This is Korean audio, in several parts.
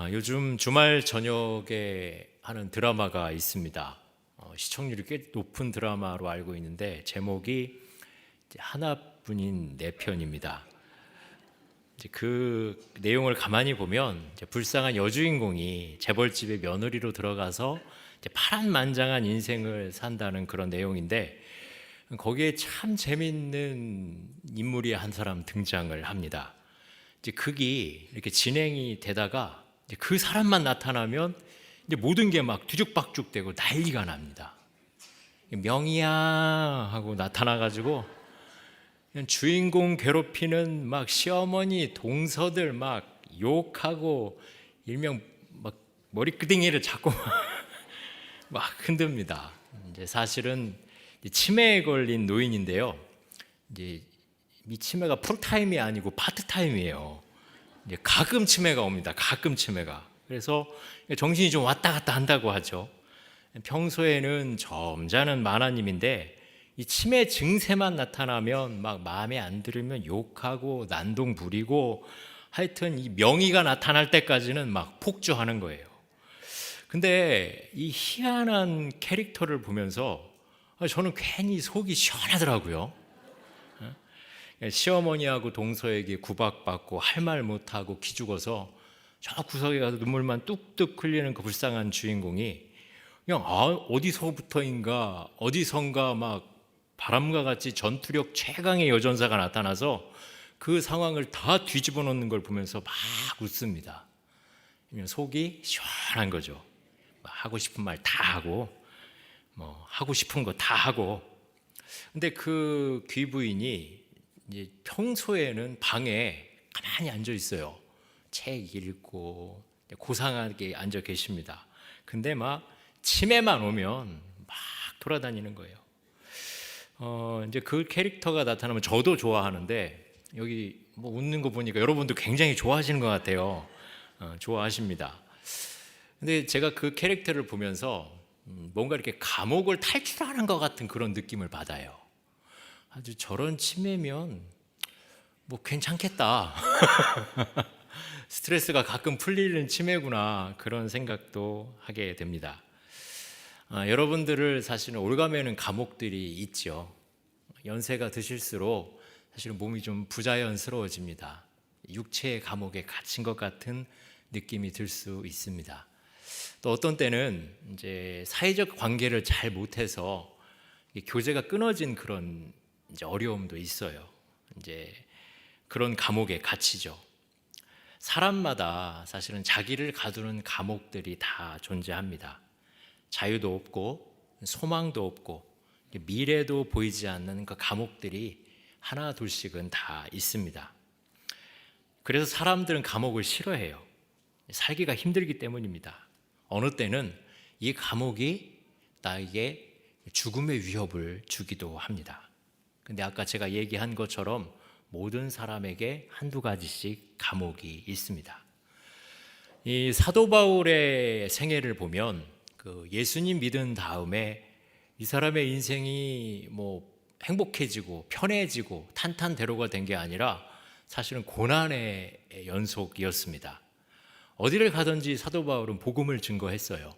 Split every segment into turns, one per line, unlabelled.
요즘 주말 저녁에 하는 드라마가 있습니다. 시청률이 꽤 높은 드라마로 알고 있는데 제목이 이제 하나뿐인 내 편입니다. 이제 그 내용을 가만히 보면 이제 불쌍한 여주인공이 재벌집에 며느리로 들어가서 이제 파란만장한 인생을 산다는 그런 내용인데, 거기에 참 재밌는 인물이 한 사람 등장을 합니다. 이제 극이 이렇게 진행이 되다가 이제 그 사람만 나타나면 이제 모든 게 막 뒤죽박죽되고 난리가 납니다. 명이야 하고 나타나가지고 그냥 주인공 괴롭히는 막 시어머니 동서들 막 욕하고, 일명 막 머리끄댕이를 잡고 막 흔듭니다. 이제 사실은 치매에 걸린 노인인데요. 이제 이 치매가 풀타임이 아니고 파트타임이에요. 이제 가끔 치매가 옵니다. 가끔 치매가. 그래서 정신이 좀 왔다 갔다 한다고 하죠. 평소에는 점잖은 만화님인데 이 치매 증세만 나타나면 막 마음에 안 들으면 욕하고 난동 부리고, 하여튼 이 명의가 나타날 때까지는 막 폭주하는 거예요. 근데 이 희한한 캐릭터를 보면서 저는 괜히 속이 시원하더라고요. 시어머니하고 동서에게 구박받고 할 말 못하고 기죽어서 저 구석에 가서 눈물만 뚝뚝 흘리는 그 불쌍한 주인공이 그냥 어디서부터인가 어디선가 막 바람과 같이 전투력 최강의 여전사가 나타나서 그 상황을 다 뒤집어 놓는 걸 보면서 막 웃습니다. 속이 시원한 거죠. 하고 싶은 말 다 하고 뭐 하고 싶은 거 다 하고. 근데 그 귀부인이 이제 평소에는 방에 가만히 앉아 있어요. 책 읽고 고상하게 앉아 계십니다. 근데 막 치매만 오면 막 돌아다니는 거예요. 이제 그 캐릭터가 나타나면 저도 좋아하는데, 여기 뭐 웃는 거 보니까 여러분도 굉장히 좋아하시는 것 같아요. 좋아하십니다. 근데 제가 그 캐릭터를 보면서 뭔가 이렇게 감옥을 탈출하는 것 같은 그런 느낌을 받아요. 아주 저런 치매면 뭐 괜찮겠다. 스트레스가 가끔 풀리는 치매구나, 그런 생각도 하게 됩니다. 여러분들을 사실은 올가매는 감옥들이 있죠. 연세가 드실수록 사실은 몸이 좀 부자연스러워집니다. 육체의 감옥에 갇힌 것 같은 느낌이 들 수 있습니다. 또 어떤 때는 이제 사회적 관계를 잘 못해서 교제가 끊어진 그런 이제 어려움도 있어요. 이제 그런 감옥에 갇히죠. 사람마다 사실은 자기를 가두는 감옥들이 다 존재합니다. 자유도 없고 소망도 없고 미래도 보이지 않는 그 감옥들이 하나 둘씩은 다 있습니다. 그래서 사람들은 감옥을 싫어해요. 살기가 힘들기 때문입니다. 어느 때는 이 감옥이 나에게 죽음의 위협을 주기도 합니다. 근데 아까 제가 얘기한 것처럼 모든 사람에게 한두 가지씩 감옥이 있습니다. 이 사도 바울의 생애를 보면 그 예수님 믿은 다음에 이 사람의 인생이 뭐 행복해지고 편해지고 탄탄대로가 된 게 아니라 사실은 고난의 연속이었습니다. 어디를 가든지 사도 바울은 복음을 증거했어요.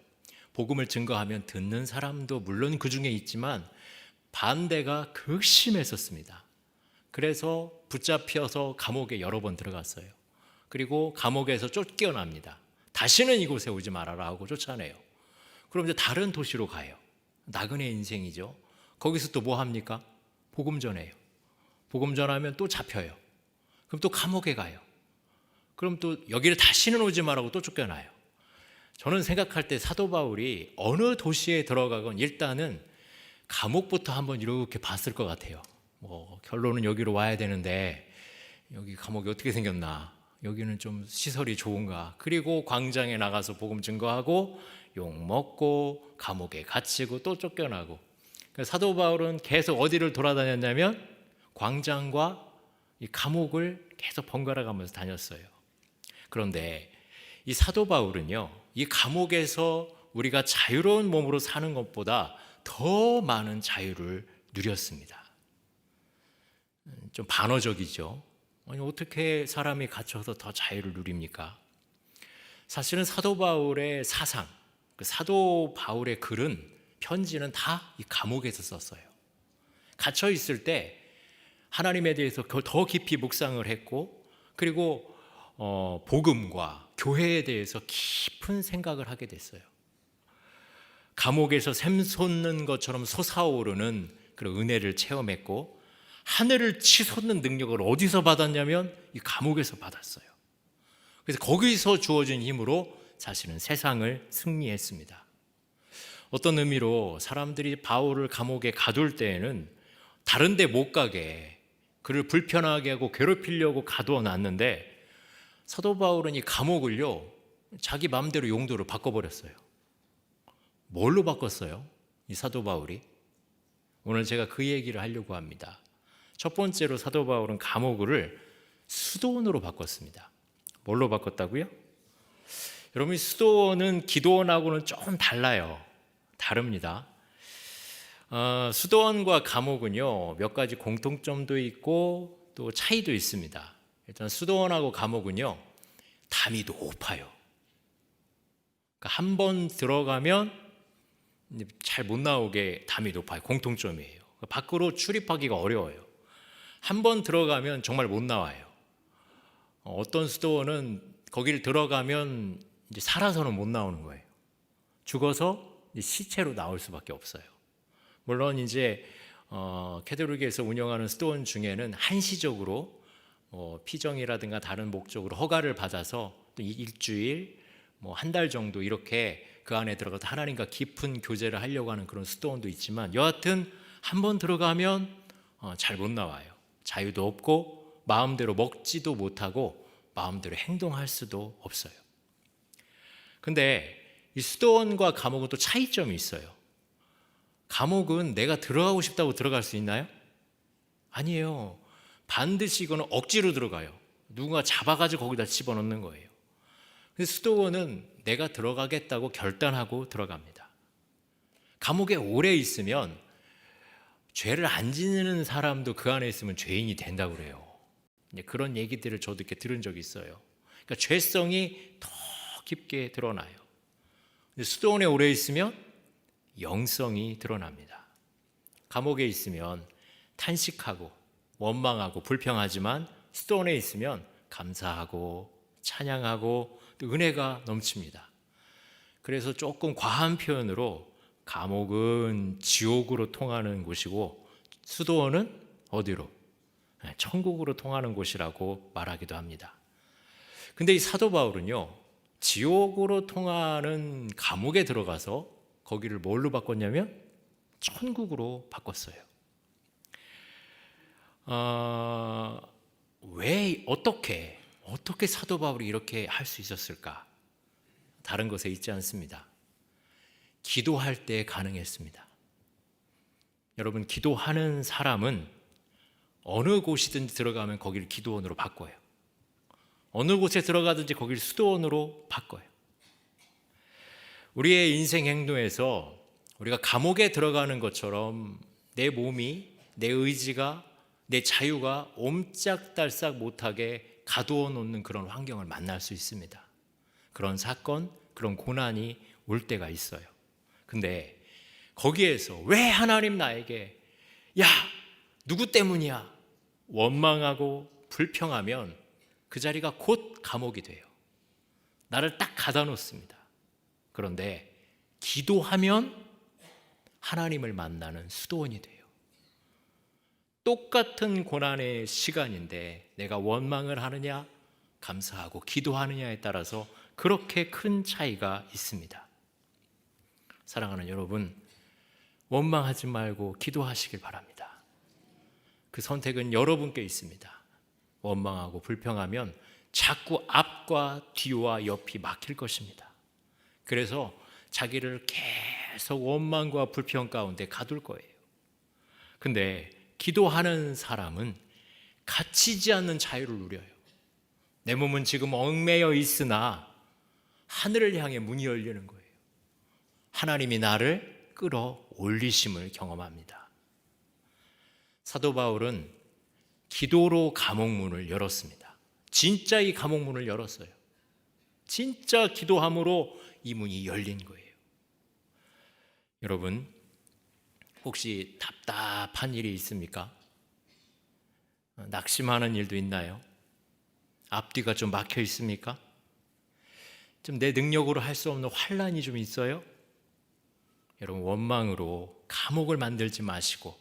복음을 증거하면 듣는 사람도 물론 그 중에 있지만 반대가 극심했었습니다. 그래서 붙잡혀서 감옥에 여러 번 들어갔어요. 그리고 감옥에서 쫓겨납니다. 다시는 이곳에 오지 말아라 하고 쫓아내요. 그럼 이제 다른 도시로 가요. 나그네 인생이죠. 거기서 또 뭐 합니까? 복음 전해요. 복음 전하면 또 잡혀요. 그럼 또 감옥에 가요. 그럼 또 여기를 다시는 오지 말라고 또 쫓겨나요. 저는 생각할 때 사도 바울이 어느 도시에 들어가건 일단은 감옥부터 한번 이렇게 봤을 것 같아요. 뭐 결론은 여기로 와야 되는데 여기 감옥이 어떻게 생겼나, 여기는 좀 시설이 좋은가. 그리고 광장에 나가서 복음 증거하고 욕 먹고 감옥에 갇히고 또 쫓겨나고. 사도 바울은 계속 어디를 돌아다녔냐면 광장과 이 감옥을 계속 번갈아 가면서 다녔어요. 그런데 이 사도 바울은요, 이 감옥에서 우리가 자유로운 몸으로 사는 것보다 더 많은 자유를 누렸습니다. 좀 반어적이죠. 아니, 어떻게 사람이 갇혀서 더 자유를 누립니까? 사실은 사도 바울의 사상, 그 사도 바울의 글은, 편지는 다 이 감옥에서 썼어요. 갇혀 있을 때 하나님에 대해서 더 깊이 묵상을 했고, 그리고 복음과 교회에 대해서 깊은 생각을 하게 됐어요. 감옥에서 샘솟는 것처럼 솟아오르는 그런 은혜를 체험했고, 하늘을 치솟는 능력을 어디서 받았냐면 이 감옥에서 받았어요. 그래서 거기서 주어진 힘으로 사실은 세상을 승리했습니다. 어떤 의미로 사람들이 바울을 감옥에 가둘 때에는 다른 데 못 가게, 그를 불편하게 하고 괴롭히려고 가두어 놨는데, 사도 바울은 이 감옥을요 자기 마음대로 용도로 바꿔버렸어요. 뭘로 바꿨어요? 이 사도 바울이? 오늘 제가 그 얘기를 하려고 합니다. 첫 번째로 사도 바울은 감옥을 수도원으로 바꿨습니다. 뭘로 바꿨다고요? 여러분, 수도원은 기도원하고는 조금 달라요. 다릅니다. 수도원과 감옥은요 몇 가지 공통점도 있고 또 차이도 있습니다. 일단 수도원하고 감옥은요 담이 높아요. 그러니까 한 번 들어가면 잘 못 나오게 담이 높아요. 공통점이에요. 밖으로 출입하기가 어려워요. 한 번 들어가면 정말 못 나와요. 어떤 수도원은 거기를 들어가면 이제 살아서는 못 나오는 거예요. 죽어서 시체로 나올 수밖에 없어요. 물론 이제 캐톨릭에서 운영하는 수도원 중에는 한시적으로 피정이라든가 다른 목적으로 허가를 받아서 또 일주일, 한 달 정도 이렇게 그 안에 들어가서 하나님과 깊은 교제를 하려고 하는 그런 수도원도 있지만, 여하튼 한 번 들어가면 잘 못 나와요. 자유도 없고 마음대로 먹지도 못하고 마음대로 행동할 수도 없어요. 근데 이 수도원과 감옥은 또 차이점이 있어요. 감옥은 내가 들어가고 싶다고 들어갈 수 있나요? 아니에요. 반드시 이거는 억지로 들어가요. 누군가 잡아가지고 거기다 집어넣는 거예요. 근데 수도원은 내가 들어가겠다고 결단하고 들어갑니다. 감옥에 오래 있으면 죄를 안 지는 사람도 그 안에 있으면 죄인이 된다고 그래요. 그런 얘기들을 저도 이렇게 들은 적이 있어요. 그러니까 죄성이 더 깊게 드러나요. 근데 수도원에 오래 있으면 영성이 드러납니다. 감옥에 있으면 탄식하고 원망하고 불평하지만, 수도원에 있으면 감사하고 찬양하고 또 은혜가 넘칩니다. 그래서 조금 과한 표현으로 감옥은 지옥으로 통하는 곳이고 수도원은 어디로? 천국으로 통하는 곳이라고 말하기도 합니다. 근데 이 사도 바울은요 지옥으로 통하는 감옥에 들어가서 거기를 뭘로 바꿨냐면 천국으로 바꿨어요. 왜 어떻게 사도 바울이 이렇게 할 수 있었을까? 다른 것에 있지 않습니다. 기도할 때 가능했습니다. 여러분, 기도하는 사람은 어느 곳이든지 들어가면 거기를 기도원으로 바꿔요. 어느 곳에 들어가든지 거기를 수도원으로 바꿔요. 우리의 인생 행동에서 우리가 감옥에 들어가는 것처럼 내 몸이, 내 의지가, 내 자유가 옴짝달싹 못하게 가두어 놓는 그런 환경을 만날 수 있습니다. 그런 사건, 그런 고난이 올 때가 있어요. 근데 거기에서 왜 하나님 나에게 야 누구 때문이야 원망하고 불평하면 그 자리가 곧 감옥이 돼요. 나를 딱 가다 놓습니다. 그런데 기도하면 하나님을 만나는 수도원이 돼요. 똑같은 고난의 시간인데 내가 원망을 하느냐 감사하고 기도하느냐에 따라서 그렇게 큰 차이가 있습니다. 사랑하는 여러분, 원망하지 말고 기도하시길 바랍니다. 그 선택은 여러분께 있습니다. 원망하고 불평하면 자꾸 앞과 뒤와 옆이 막힐 것입니다. 그래서 자기를 계속 원망과 불평 가운데 가둘 거예요. 근데 기도하는 사람은 갇히지 않는 자유를 누려요. 내 몸은 지금 얽매여 있으나 하늘을 향해 문이 열리는 거예요. 하나님이 나를 끌어올리심을 경험합니다. 사도 바울은 기도로 감옥문을 열었습니다. 진짜 이 감옥문을 열었어요. 진짜 기도함으로 이 문이 열린 거예요. 여러분, 혹시 답답한 일이 있습니까? 낙심하는 일도 있나요? 앞뒤가 좀 막혀 있습니까? 좀 내 능력으로 할 수 없는 환란이 좀 있어요? 여러분, 원망으로 감옥을 만들지 마시고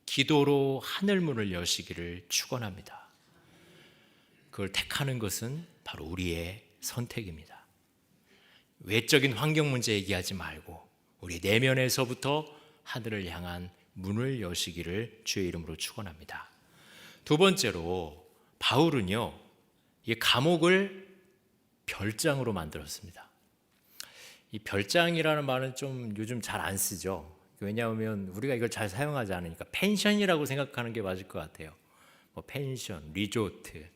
기도로 하늘문을 여시기를 축원합니다. 그걸 택하는 것은 바로 우리의 선택입니다. 외적인 환경 문제 얘기하지 말고 우리 내면에서부터 하늘을 향한 문을 여시기를 주의 이름으로 축원합니다. 두 번째로 바울은요, 이 감옥을 별장으로 만들었습니다. 이 별장이라는 말은 좀 요즘 잘 안 쓰죠. 왜냐하면 우리가 이걸 잘 사용하지 않으니까 펜션이라고 생각하는 게 맞을 것 같아요. 뭐 펜션, 리조트.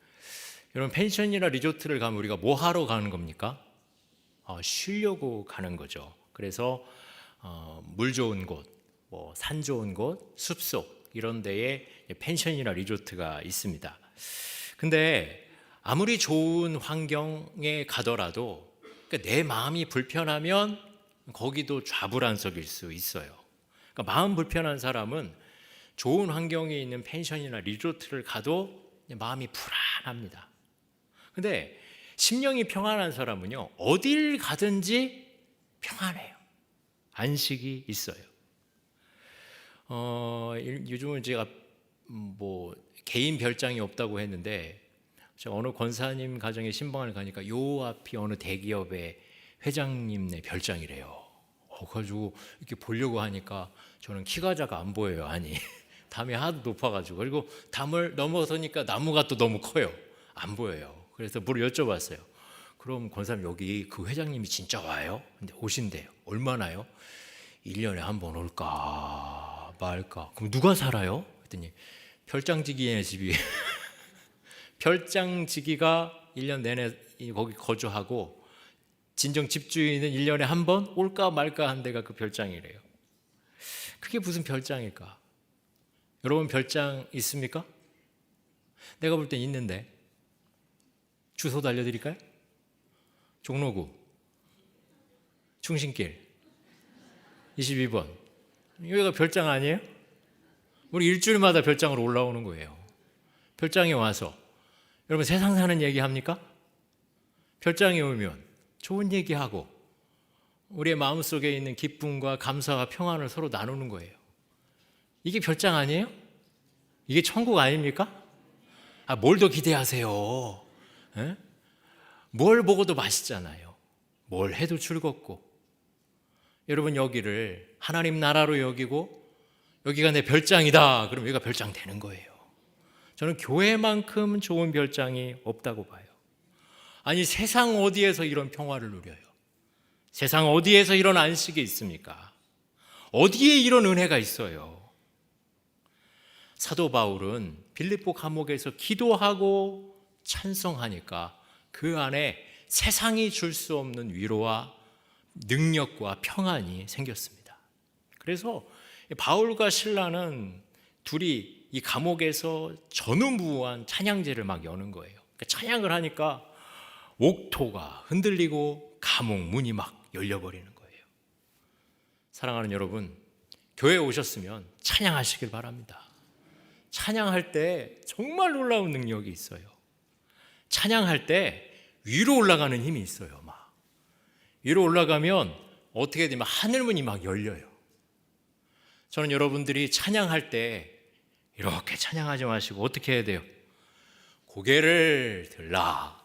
여러분, 펜션이나 리조트를 가면 우리가 뭐 하러 가는 겁니까? 쉬려고 가는 거죠. 그래서 물 좋은 곳, 뭐 산 좋은 곳, 숲속 이런 데에 펜션이나 리조트가 있습니다. 근데 아무리 좋은 환경에 가더라도 내 마음이 불편하면 거기도 좌불안석일 수 있어요. 그러니까 마음 불편한 사람은 좋은 환경에 있는 펜션이나 리조트를 가도 마음이 불안합니다. 근데 심령이 평안한 사람은요, 어딜 가든지 평안해요. 안식이 있어요. 요즘은 제가 뭐 개인 별장이 없다고 했는데, 제가 어느 권사님 가정에 신방을 가니까 요 앞이 어느 대기업의 회장님네 별장이래요. 그래가지고 이렇게 보려고 하니까 저는 키가 작아 안 보여요. 아니, 담이 하도 높아가지고. 그리고 담을 넘어서니까 나무가 또 너무 커요. 안 보여요. 그래서 뭘 여쭤봤어요. 그럼 권사님, 여기 그 회장님이 진짜 와요? 근데 오신대요. 얼마나요? 1년에 한 번 올까 말까. 그럼 누가 살아요? 그랬더니 별장지기의 집이 별장지기가 1년 내내 거기 거주하고 진정 집주인은 1년에 한 번 올까 말까 한 데가 그 별장이래요. 그게 무슨 별장일까? 여러분, 별장 있습니까? 내가 볼 땐 있는데. 주소도 알려드릴까요? 종로구 충신길 22번. 여기가 별장 아니에요? 우리 일주일마다 별장으로 올라오는 거예요. 별장에 와서 여러분, 세상 사는 얘기 합니까? 별장에 오면 좋은 얘기하고 우리의 마음속에 있는 기쁨과 감사와 평안을 서로 나누는 거예요. 이게 별장 아니에요? 이게 천국 아닙니까? 뭘 더 기대하세요? 에? 뭘 먹어도 맛있잖아요. 뭘 해도 즐겁고. 여러분, 여기를 하나님 나라로 여기고 여기가 내 별장이다 그럼 여기가 별장 되는 거예요. 저는 교회만큼 좋은 별장이 없다고 봐요. 아니, 세상 어디에서 이런 평화를 누려요? 세상 어디에서 이런 안식이 있습니까? 어디에 이런 은혜가 있어요? 사도 바울은 빌립보 감옥에서 기도하고 찬송하니까 그 안에 세상이 줄 수 없는 위로와 능력과 평안이 생겼습니다. 그래서 바울과 실라는 둘이 이 감옥에서 전우무한 찬양제를 막 여는 거예요. 그러니까 찬양을 하니까 옥토가 흔들리고 감옥 문이 막 열려버리는 거예요. 사랑하는 여러분, 교회에 오셨으면 찬양하시길 바랍니다. 찬양할 때 정말 놀라운 능력이 있어요. 찬양할 때 위로 올라가는 힘이 있어요. 막 위로 올라가면 어떻게 되면 하늘문이 막 열려요. 저는 여러분들이 찬양할 때 이렇게 찬양하지 마시고 어떻게 해야 돼요? 고개를 들라.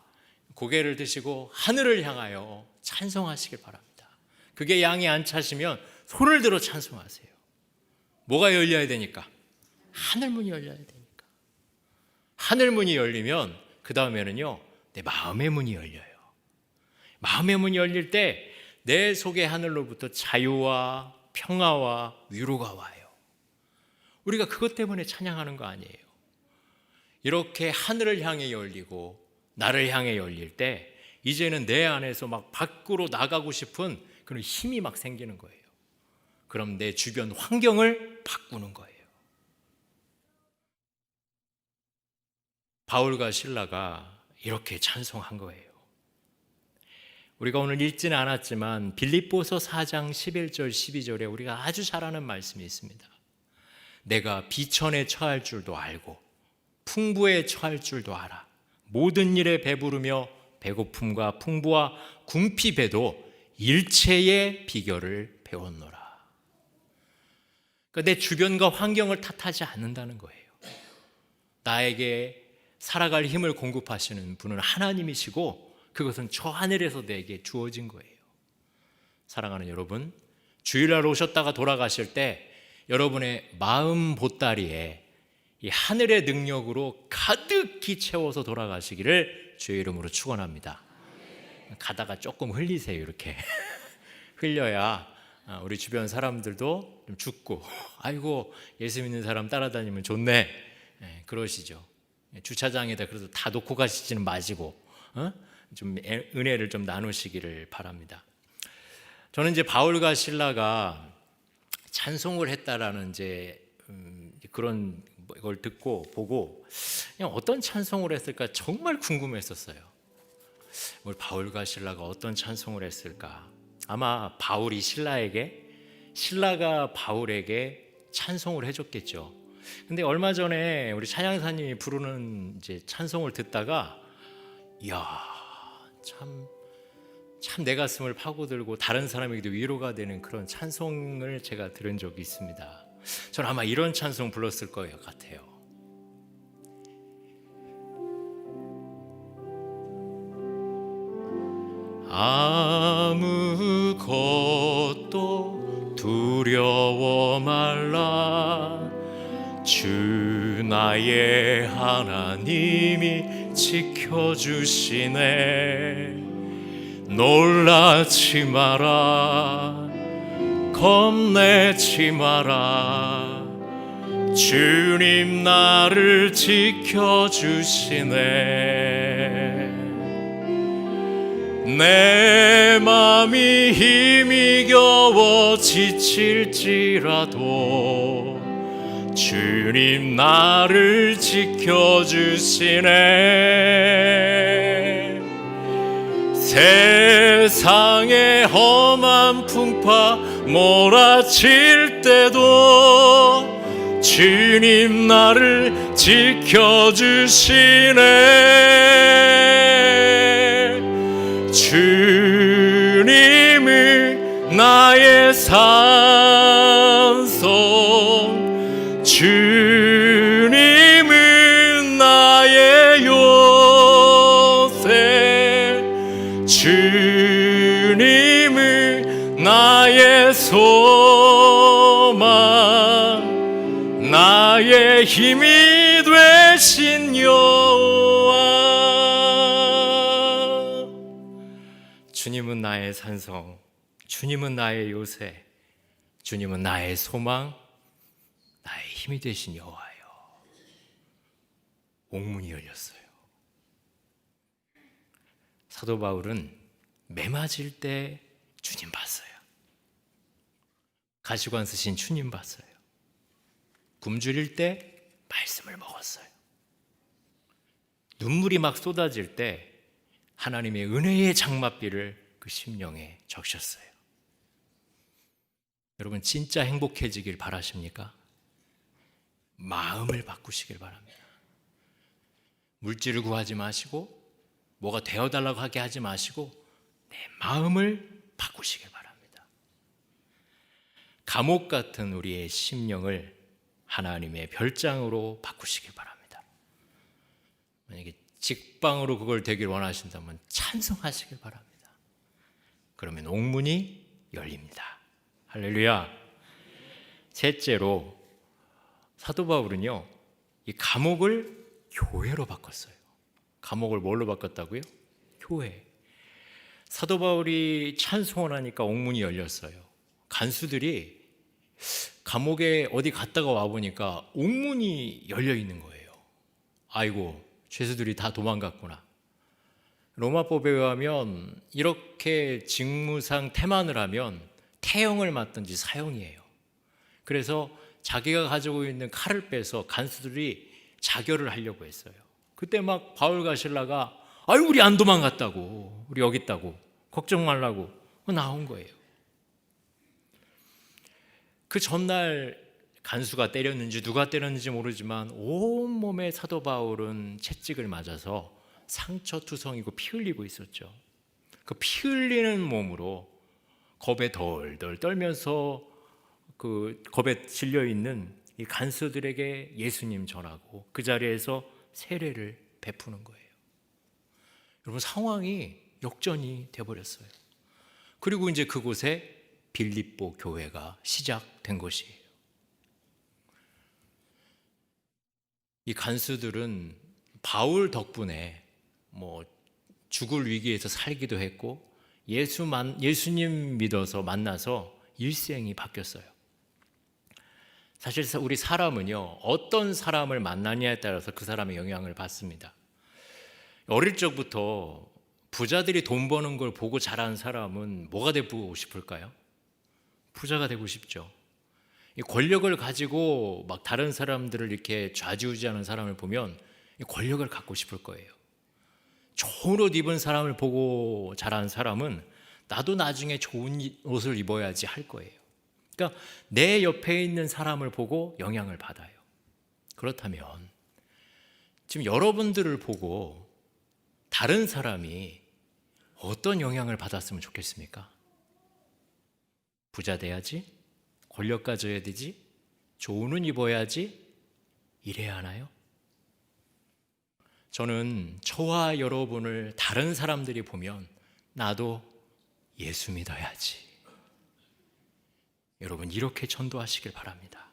고개를 드시고 하늘을 향하여 찬송하시길 바랍니다. 그게 양이 안 차시면 손을 들어 찬송하세요. 뭐가 열려야 되니까? 하늘문이 열려야 되니까. 하늘문이 열리면 그 다음에는요, 내 마음의 문이 열려요. 마음의 문이 열릴 때 내 속의 하늘로부터 자유와 평화와 위로가 와요. 우리가 그것 때문에 찬양하는 거 아니에요. 이렇게 하늘을 향해 열리고 나를 향해 열릴 때 이제는 내 안에서 막 밖으로 나가고 싶은 그런 힘이 막 생기는 거예요. 그럼 내 주변 환경을 바꾸는 거예요. 바울과 실라가 이렇게 찬송한 거예요. 우리가 오늘 읽지는 않았지만 빌립보서 4장 11절 12절에 우리가 아주 잘 아는 말씀이 있습니다. 내가 비천에 처할 줄도 알고 풍부에 처할 줄도 알아. 모든 일에 배부르며 배고픔과 풍부와 궁핍에도 일체의 비결을 배웠노라. 그러니까 내 주변과 환경을 탓하지 않는다는 거예요. 나에게 살아갈 힘을 공급하시는 분은 하나님이시고 그것은 저 하늘에서 내게 주어진 거예요. 사랑하는 여러분, 주일날 오셨다가 돌아가실 때 여러분의 마음 보따리에 이 하늘의 능력으로 가득히 채워서 돌아가시기를 주의 이름으로 축원합니다. 가다가 조금 흘리세요. 이렇게 흘려야 우리 주변 사람들도 좀 죽고 아이고 예수 믿는 사람 따라다니면 좋네 그러시죠. 주차장에다 그래도 다 놓고 가시지는 마시고 좀 은혜를 좀 나누시기를 바랍니다. 저는 이제 바울과 실라가 찬송을 했다라는 이제 그런 걸 듣고 보고 그냥 어떤 찬송을 했을까 정말 궁금했었어요. 우리 바울과 실라가 어떤 찬송을 했을까? 아마 바울이 신라에게, 신라가 바울에게 찬송을 해줬겠죠. 근데 얼마 전에 우리 찬양사님이 부르는 이제 찬송을 듣다가, 이야, 참 내 가슴을 파고들고 다른 사람에게도 위로가 되는 그런 찬송을 제가 들은 적이 있습니다. 저는 아마 이런 찬송 불렀을 거예요 같아요. 아무것도 두려워 말라. 주 나의 하나님이 지켜주시네. 놀라지 마라. 겁내지 마라. 주님 나를 지켜주시네. 내 맘이 힘이 겨워 지칠지라도 주님 나를 지켜주시네. 세상의 험한 풍파 몰아칠 때도 주님 나를 지켜주시네. 주님은 나의 산성, 주님은 나의 요새, 주님은 나의 소망, 나의 힘이 되신 여호와. 주님은 나의 산성, 주님은 나의 요새, 주님은 나의 소망, 나의 힘이 되신 여호와요. 옥문이 열렸어요. 사도 바울은 매 맞을 때 주님 봤어요. 가시관 쓰신 주님 봤어요. 굶주릴 때 말씀을 먹었어요. 눈물이 막 쏟아질 때 하나님의 은혜의 장맛비를 그 심령에 적셨어요. 여러분 진짜 행복해지길 바라십니까? 마음을 바꾸시길 바랍니다. 물질을 구하지 마시고 뭐가 되어달라고 하게 하지 마시고 내 마음을 바꾸시길 바랍니다. 감옥 같은 우리의 심령을 하나님의 별장으로 바꾸시길 바랍니다. 만약에 직방으로 그걸 되길 원하신다면 찬송하시길 바랍니다. 그러면 옥문이 열립니다. 할렐루야. 셋째로 사도 바울은요, 이 감옥을 교회로 바꿨어요. 감옥을 뭘로 바꿨다고요? 교회. 사도 바울이 찬송을 하니까 옥문이 열렸어요. 간수들이 감옥에 어디 갔다가 와보니까 옥문이 열려 있는 거예요. 아이고, 죄수들이 다 도망갔구나. 로마법에 의하면 이렇게 직무상 태만을 하면 태형을 맞든지 사형이에요. 그래서 자기가 가지고 있는 칼을 빼서 간수들이 자결을 하려고 했어요. 그때 막 바울과 실라가 아유 우리 안 도망갔다고, 우리 여기 있다고 걱정 말라고 나온 거예요. 그 전날 간수가 때렸는지 누가 때렸는지 모르지만 온몸에 사도 바울은 채찍을 맞아서 상처투성이고 피 흘리고 있었죠. 그 피 흘리는 몸으로 겁에 덜덜 떨면서 그 겁에 질려 있는 이 간수들에게 예수님 전하고 그 자리에서 세례를 베푸는 거예요. 여러분, 상황이 역전이 되어버렸어요. 그리고 이제 그곳에 빌립보 교회가 시작된 것이에요. 이 간수들은 바울 덕분에 죽을 위기에서 살기도 했고 예수님 믿어서 만나서 일생이 바뀌었어요. 사실 우리 사람은요, 어떤 사람을 만나냐에 따라서 그 사람의 영향을 받습니다. 어릴 적부터 부자들이 돈 버는 걸 보고 자란 사람은 뭐가 되고 싶을까요? 부자가 되고 싶죠. 이 권력을 가지고 막 다른 사람들을 이렇게 좌지우지하는 사람을 보면 이 권력을 갖고 싶을 거예요. 좋은 옷 입은 사람을 보고 자란 사람은 나도 나중에 좋은 옷을 입어야지 할 거예요. 그러니까 내 옆에 있는 사람을 보고 영향을 받아요. 그렇다면 지금 여러분들을 보고 다른 사람이 어떤 영향을 받았으면 좋겠습니까? 부자 돼야지, 권력 가져야 되지, 좋은 옷 입어야지, 이래야 하나요? 저는 저와 여러분을 다른 사람들이 보면 나도 예수 믿어야지, 여러분 이렇게 전도하시길 바랍니다.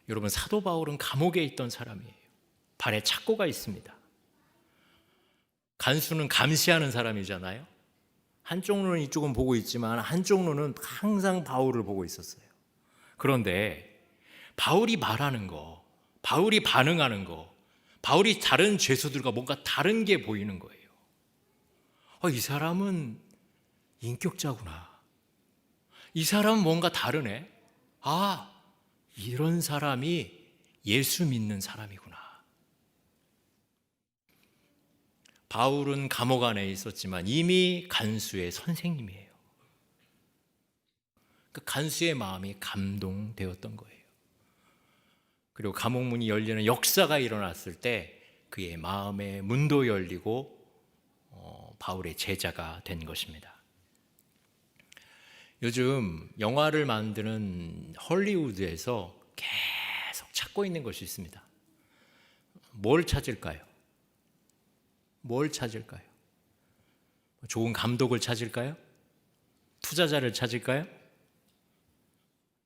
여러분, 사도 바울은 감옥에 있던 사람이에요. 발에 착고가 있습니다. 간수는 감시하는 사람이잖아요. 한쪽 눈은 이쪽은 보고 있지만 한쪽 눈은 항상 바울을 보고 있었어요. 그런데 바울이 말하는 거, 바울이 반응하는 거, 바울이 다른 죄수들과 뭔가 다른 게 보이는 거예요. 이 사람은 인격자구나. 이 사람은 뭔가 다르네. 이런 사람이 예수 믿는 사람이구나. 바울은 감옥 안에 있었지만 이미 간수의 선생님이에요. 그 간수의 마음이 감동되었던 거예요. 그리고 감옥 문이 열리는 역사가 일어났을 때 그의 마음의 문도 열리고 바울의 제자가 된 것입니다. 요즘 영화를 만드는 헐리우드에서 계속 찾고 있는 것이 있습니다. 뭘 찾을까요? 뭘 찾을까요? 좋은 감독을 찾을까요? 투자자를 찾을까요?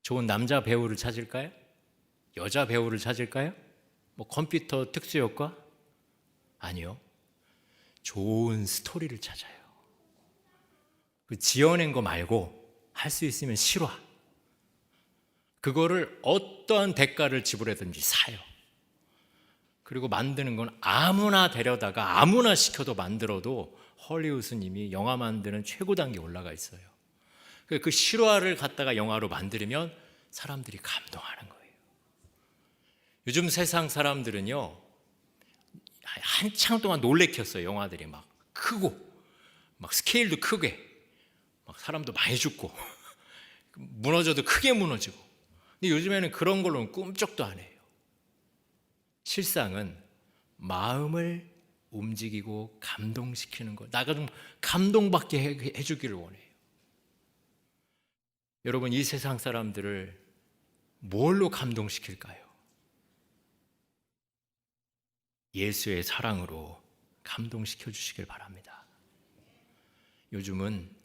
좋은 남자 배우를 찾을까요? 여자 배우를 찾을까요? 컴퓨터 특수효과? 아니요. 좋은 스토리를 찾아요. 그 지어낸 거 말고 할 수 있으면 실화. 그거를 어떠한 대가를 지불하든지 사요. 그리고 만드는 건 아무나 데려다가 아무나 시켜도 만들어도 헐리우드님이 영화 만드는 최고 단계에 올라가 있어요. 그 실화를 갖다가 영화로 만들면 사람들이 감동하는 거예요. 요즘 세상 사람들은요, 한창 동안 놀래켰어요. 영화들이 막 크고 막 스케일도 크게 막 사람도 많이 죽고 무너져도 크게 무너지고. 근데 요즘에는 그런 걸로는 꿈쩍도 안 해요. 실상은 마음을 움직이고 감동시키는 것, 나가 좀 감동받게 해주기를 원해요. 여러분, 이 세상 사람들을 뭘로 감동시킬까요? 예수의 사랑으로 감동시켜 주시길 바랍니다. 요즘은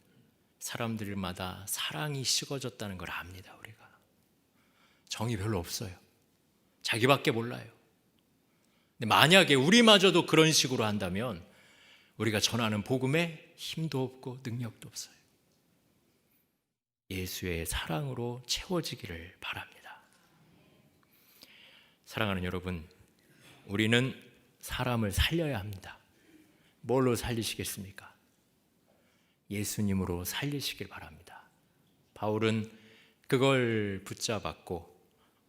사람들마다 사랑이 식어졌다는 걸 압니다. 우리가 정이 별로 없어요. 자기밖에 몰라요. 근데 만약에 우리마저도 그런 식으로 한다면 우리가 전하는 복음에 힘도 없고 능력도 없어요. 예수의 사랑으로 채워지기를 바랍니다. 사랑하는 여러분, 우리는 사람을 살려야 합니다. 뭘로 살리시겠습니까? 예수님으로 살리시길 바랍니다. 바울은 그걸 붙잡았고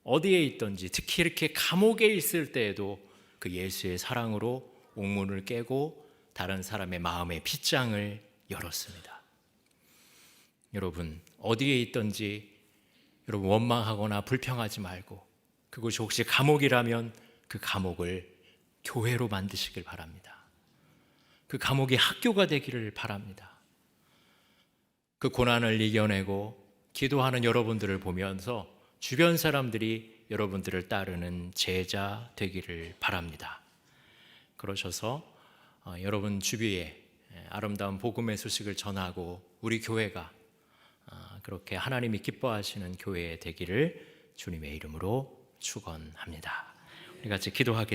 어디에 있든지, 특히 이렇게 감옥에 있을 때에도 그 예수의 사랑으로 옥문을 깨고 다른 사람의 마음의 빗장을 열었습니다. 여러분, 어디에 있든지 여러분 원망하거나 불평하지 말고, 그것이 혹시 감옥이라면 그 감옥을 교회로 만드시길 바랍니다. 그 감옥이 학교가 되기를 바랍니다. 그 고난을 이겨내고 기도하는 여러분들을 보면서 주변 사람들이 여러분들을 따르는 제자 되기를 바랍니다. 그러셔서 여러분 주위에 아름다운 복음의 소식을 전하고 우리 교회가 그렇게 하나님이 기뻐하시는 교회 되기를 주님의 이름으로 축원합니다. 우리 같이 기도하겠습니다.